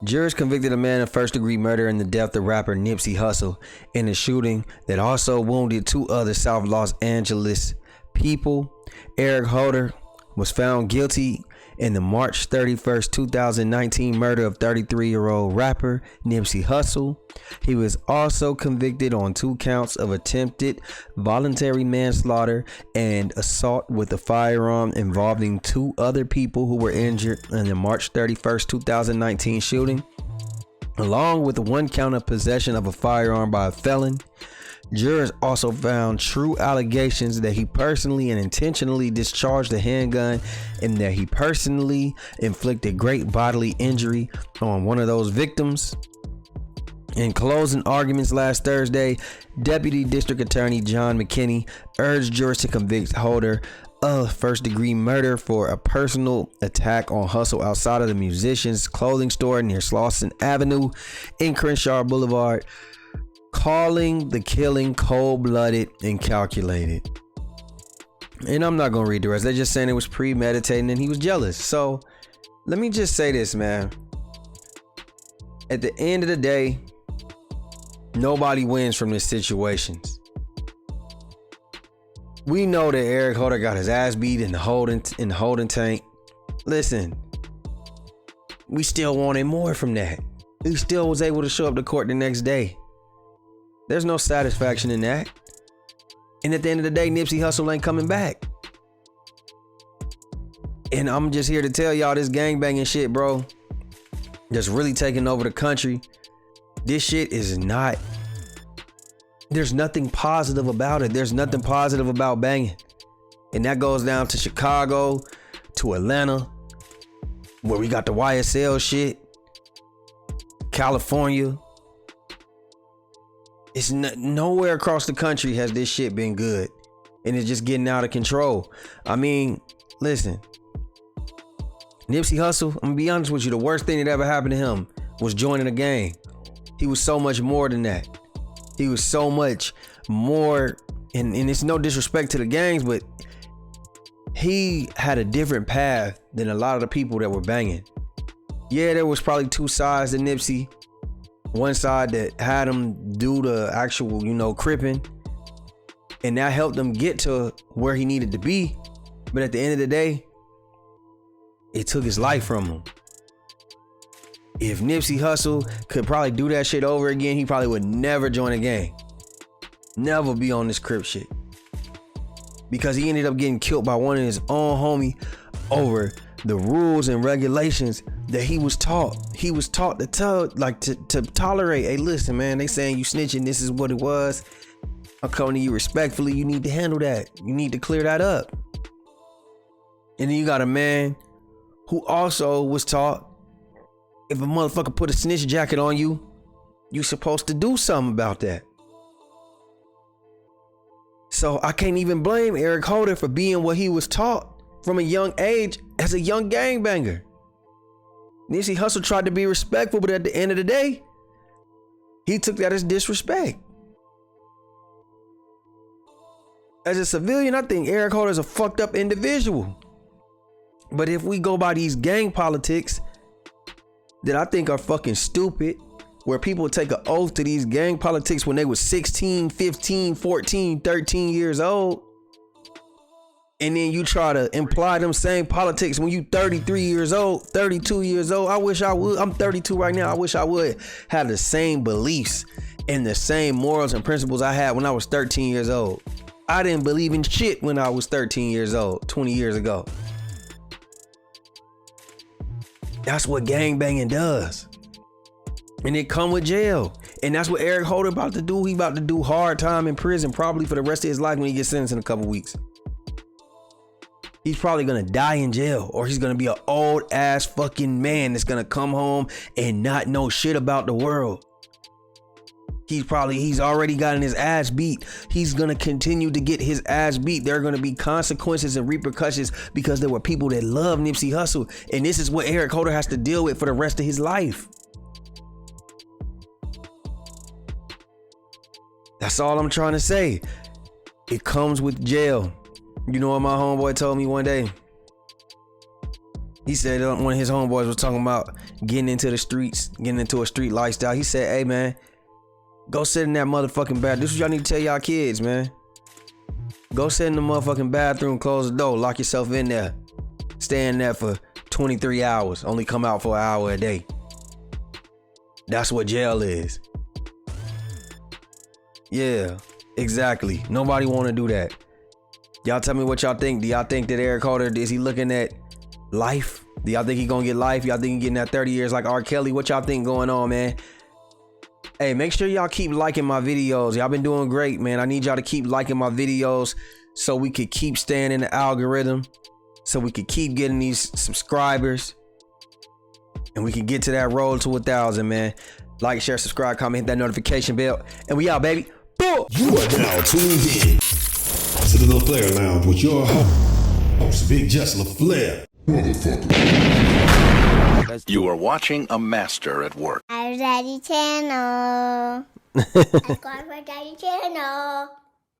Jurors convicted a man of first-degree murder in the death of rapper Nipsey Hussle in a shooting that also wounded two other South Los Angeles people. Eric Holder was found guilty in the March 31st, 2019 murder of 33-year-old rapper Nipsey Hussle. He was also convicted on 2 counts of attempted voluntary manslaughter and assault with a firearm involving 2 other people who were injured in the March 31st, 2019 shooting, along with 1 count of possession of a firearm by a felon. Jurors also found true allegations that he personally and intentionally discharged a handgun and that he personally inflicted great bodily injury on one of those victims. In closing arguments last Thursday, Deputy District Attorney John McKinney urged jurors to convict Holder of first-degree murder for a personal attack on Hussle outside of the musician's clothing store near Slauson Avenue in Crenshaw Boulevard, calling the killing cold-blooded and calculated. And I'm not gonna read the rest. They're just saying it was premeditated and he was jealous. So let me just say this, man. At the end of the day, nobody wins from this situation. We know that Eric Holder got his ass beat in the holding tank. Listen, we still wanted more from that. He still was able to show up to court the next day. There's no satisfaction in that. And at the end of the day, Nipsey Hussle ain't coming back. And I'm just here to tell y'all this gangbanging shit, bro, that's really taking over the country. This shit is not, there's nothing positive about it. There's nothing positive about banging. And that goes down to Chicago, to Atlanta, where we got the YSL shit, California. It's nowhere across the country has this shit been good, and it's just getting out of control. I mean, listen, Nipsey Hussle, I'm gonna be honest with you, the worst thing that ever happened to him was joining a gang. He was so much more than that. He was so much more, and it's no disrespect to the gangs, but he had a different path than a lot of the people that were banging. Yeah, there was probably 2 sides to Nipsey. One side that had him do the actual, cripping, and that helped him get to where he needed to be. But at the end of the day, it took his life from him. If Nipsey Hussle could probably do that shit over again, he probably would never join a gang. Never be on this crip shit. Because he ended up getting killed by one of his own homie over the rules and regulations that he was taught. He was taught to tolerate. Hey, listen, man, they saying you snitching. This is what it was. I'm coming to you respectfully. You need to handle that. You need to clear that up. And then you got a man who also was taught, if a motherfucker put a snitch jacket on you, you supposed to do something about that. So I can't even blame Eric Holder for being what he was taught from a young age as a young gangbanger. Nipsey Hussle tried to be respectful, but at the end of the day, he took that as disrespect. As a civilian, I think Eric Holder is a fucked up individual. But if we go by these gang politics that I think are fucking stupid, where people take an oath to these gang politics when they were 16, 15, 14, 13 years old, and then you try to imply them same politics when you 33 years old, 32 years old. I wish I would. I'm 32 right now. I wish I would have the same beliefs and the same morals and principles I had when I was 13 years old. I didn't believe in shit when I was 13 years old, 20 years ago. That's what gangbanging does. And it come with jail. And that's what Eric Holder about to do. He about to do hard time in prison, probably for the rest of his life when he gets sentenced in a couple weeks. He's probably gonna die in jail, or he's gonna be an old ass fucking man that's gonna come home and not know shit about the world. He's already gotten his ass beat. He's gonna continue to get his ass beat. There are gonna be consequences and repercussions because there were people that love Nipsey Hussle, and this is what Eric Holder has to deal with for the rest of his life. That's all I'm trying to say. It comes with jail. You know what my homeboy told me one day? He said one of his homeboys was talking about getting into the streets, getting into a street lifestyle. He said, hey man, go sit in that motherfucking bathroom. This is what y'all need to tell y'all kids, man. Go sit in the motherfucking bathroom, close the door, lock yourself in there. Stay in there for 23 hours. Only come out for an hour a day. That's what jail is. Yeah, exactly. Nobody want to do that. Y'all tell me what y'all think. Do y'all think that Eric Holder, is he looking at life? Do y'all think he gonna get life? Y'all think he getting that 30 years like R. Kelly? What y'all think going on, man? Hey, make sure y'all keep liking my videos. Y'all been doing great, man. I need y'all to keep liking my videos so we could keep staying in the algorithm, so we could keep getting these subscribers, and we can get to that road to 1,000, man. Like, share, subscribe, comment, hit that notification bell, and we out, baby. Boom! You are now tuned in to the LaFlare Lounge with your host, BigJusLaFlare. You are watching a master at work. Our Daddy Channel. Subscribe for Daddy Channel.